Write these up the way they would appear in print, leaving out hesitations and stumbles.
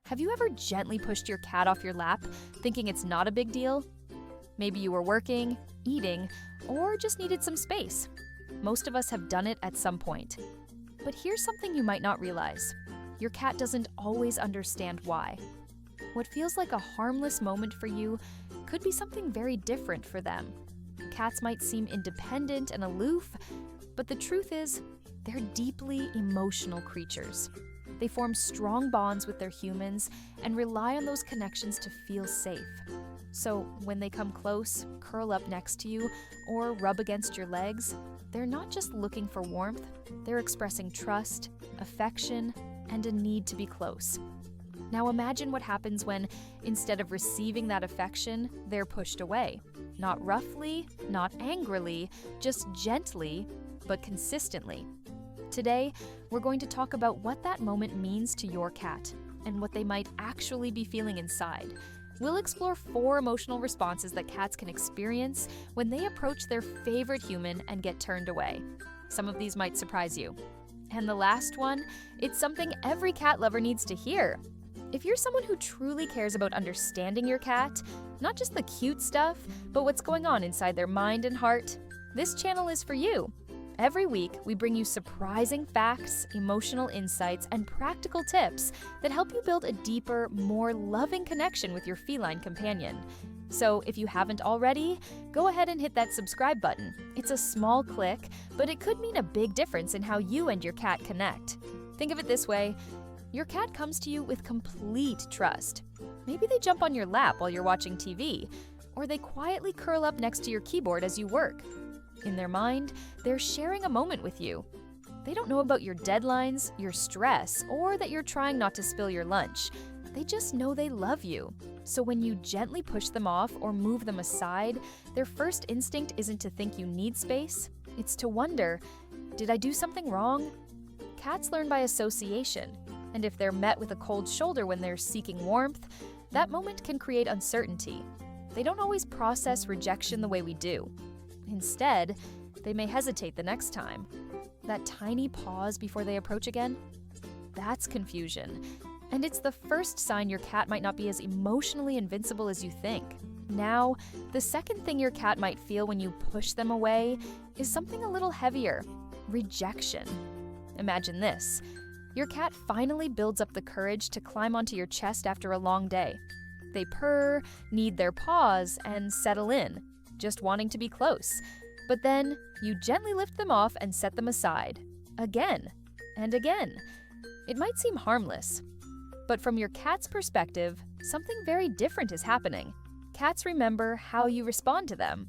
Have you ever gently pushed your cat off your lap, thinking it's not a big deal? Maybe you were working, eating, or just needed some space. Most of us have done it at some point. But here's something you might not realize. Your cat doesn't always understand why. What feels like a harmless moment for you could be something very different for them. Cats might seem independent and aloof, but the truth is, they're deeply emotional creatures. They form strong bonds with their humans and rely on those connections to feel safe. So when they come close, curl up next to you, or rub against your legs, they're not just looking for warmth, they're expressing trust, affection, and a need to be close. Now imagine what happens when, instead of receiving that affection, they're pushed away. Not roughly, not angrily, just gently, but consistently. Today, we're going to talk about what that moment means to your cat and what they might actually be feeling inside. We'll explore 4 emotional responses that cats can experience when they approach their favorite human and get turned away. Some of these might surprise you. And the last one, it's something every cat lover needs to hear. If you're someone who truly cares about understanding your cat, not just the cute stuff, but what's going on inside their mind and heart, this channel is for you. Every week, we bring you surprising facts, emotional insights, and practical tips that help you build a deeper, more loving connection with your feline companion. So if you haven't already, go ahead and hit that subscribe button. It's a small click, but it could mean a big difference in how you and your cat connect. Think of it this way. Your cat comes to you with complete trust. Maybe they jump on your lap while you're watching TV, or they quietly curl up next to your keyboard as you work. In their mind, they're sharing a moment with you. They don't know about your deadlines, your stress, or that you're trying not to spill your lunch. They just know they love you. So when you gently push them off or move them aside, their first instinct isn't to think you need space. It's to wonder, did I do something wrong? Cats learn by association, and if they're met with a cold shoulder when they're seeking warmth, that moment can create uncertainty. They don't always process rejection the way we do. Instead, they may hesitate the next time. That tiny pause before they approach again? That's confusion. And it's the first sign your cat might not be as emotionally invincible as you think. Now, the second thing your cat might feel when you push them away is something a little heavier: rejection. Imagine this. Your cat finally builds up the courage to climb onto your chest after a long day. They purr, need their paws, and settle in, just wanting to be close. But then, you gently lift them off and set them aside. Again and again. It might seem harmless, but from your cat's perspective, something very different is happening. Cats remember how you respond to them.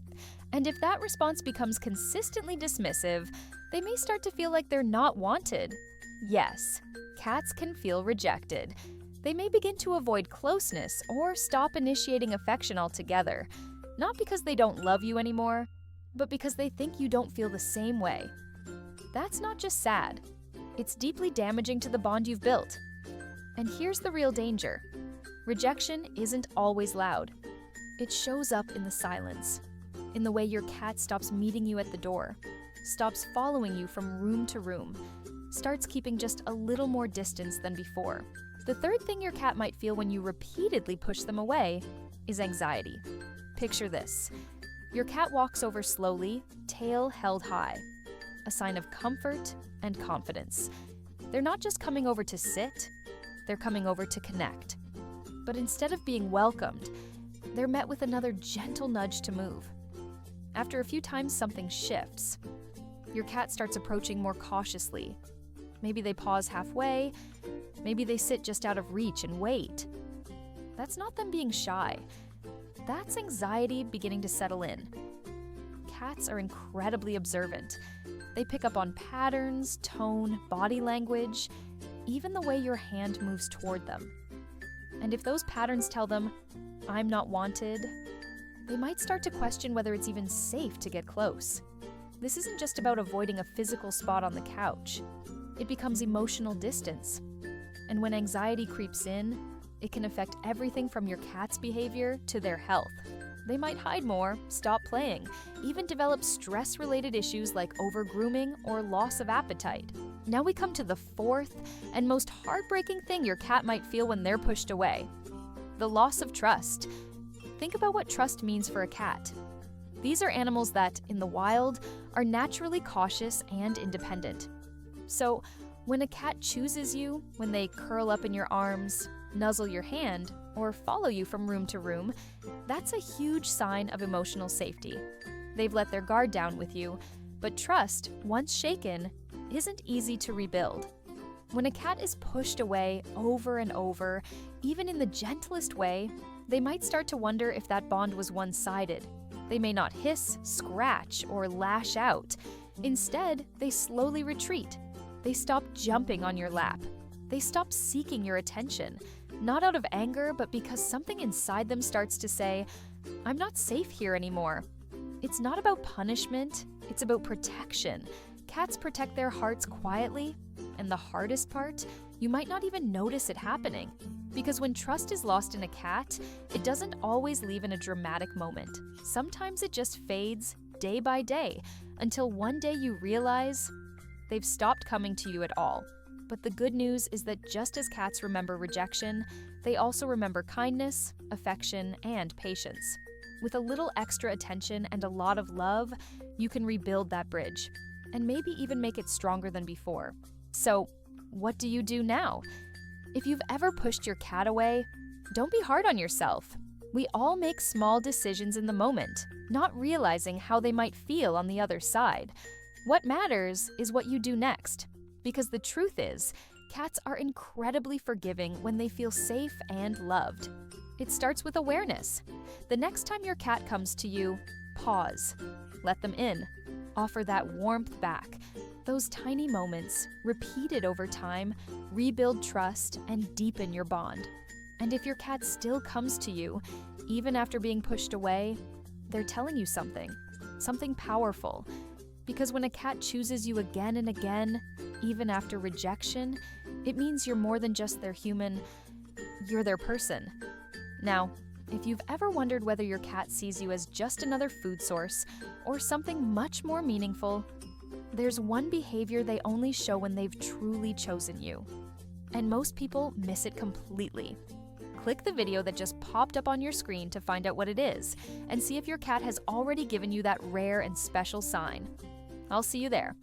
And if that response becomes consistently dismissive, they may start to feel like they're not wanted. Yes, cats can feel rejected. They may begin to avoid closeness or stop initiating affection altogether. Not because they don't love you anymore, but because they think you don't feel the same way. That's not just sad. It's deeply damaging to the bond you've built. And here's the real danger. Rejection isn't always loud. It shows up in the silence, in the way your cat stops meeting you at the door, stops following you from room to room, starts keeping just a little more distance than before. The third thing your cat might feel when you repeatedly push them away is anxiety. Picture this. Your cat walks over slowly, tail held high, a sign of comfort and confidence. They're not just coming over to sit, they're coming over to connect. But instead of being welcomed, they're met with another gentle nudge to move. After a few times, something shifts. Your cat starts approaching more cautiously. Maybe they pause halfway, maybe they sit just out of reach and wait. That's not them being shy. That's anxiety beginning to settle in. Cats are incredibly observant. They pick up on patterns, tone, body language, even the way your hand moves toward them. And if those patterns tell them, "I'm not wanted," they might start to question whether it's even safe to get close. This isn't just about avoiding a physical spot on the couch. It becomes emotional distance. And when anxiety creeps in, it can affect everything from your cat's behavior to their health. They might hide more, stop playing, even develop stress-related issues like over-grooming or loss of appetite. Now we come to the fourth and most heartbreaking thing your cat might feel when they're pushed away: the loss of trust. Think about what trust means for a cat. These are animals that, in the wild, are naturally cautious and independent. So, when a cat chooses you, when they curl up in your arms, nuzzle your hand, or follow you from room to room, that's a huge sign of emotional safety. They've let their guard down with you, but trust, once shaken, isn't easy to rebuild. When a cat is pushed away over and over, even in the gentlest way, they might start to wonder if that bond was one-sided. They may not hiss, scratch, or lash out. Instead, they slowly retreat. They stop jumping on your lap. They stop seeking your attention, not out of anger, but because something inside them starts to say, "I'm not safe here anymore." It's not about punishment, it's about protection. Cats protect their hearts quietly, and the hardest part, you might not even notice it happening. Because when trust is lost in a cat, it doesn't always leave in a dramatic moment. Sometimes it just fades day by day until one day you realize they've stopped coming to you at all. But the good news is that just as cats remember rejection, they also remember kindness, affection, and patience. With a little extra attention and a lot of love, you can rebuild that bridge, and maybe even make it stronger than before. So, what do you do now? If you've ever pushed your cat away, don't be hard on yourself. We all make small decisions in the moment, not realizing how they might feel on the other side. What matters is what you do next. Because the truth is, cats are incredibly forgiving when they feel safe and loved. It starts with awareness. The next time your cat comes to you, pause. Let them in. Offer that warmth back. Those tiny moments, repeated over time, rebuild trust and deepen your bond. And if your cat still comes to you, even after being pushed away, they're telling you something powerful. Because when a cat chooses you again and again, even after rejection, it means you're more than just their human, you're their person. Now, if you've ever wondered whether your cat sees you as just another food source or something much more meaningful, there's one behavior they only show when they've truly chosen you. And most people miss it completely. Click the video that just popped up on your screen to find out what it is, and see if your cat has already given you that rare and special sign. I'll see you there.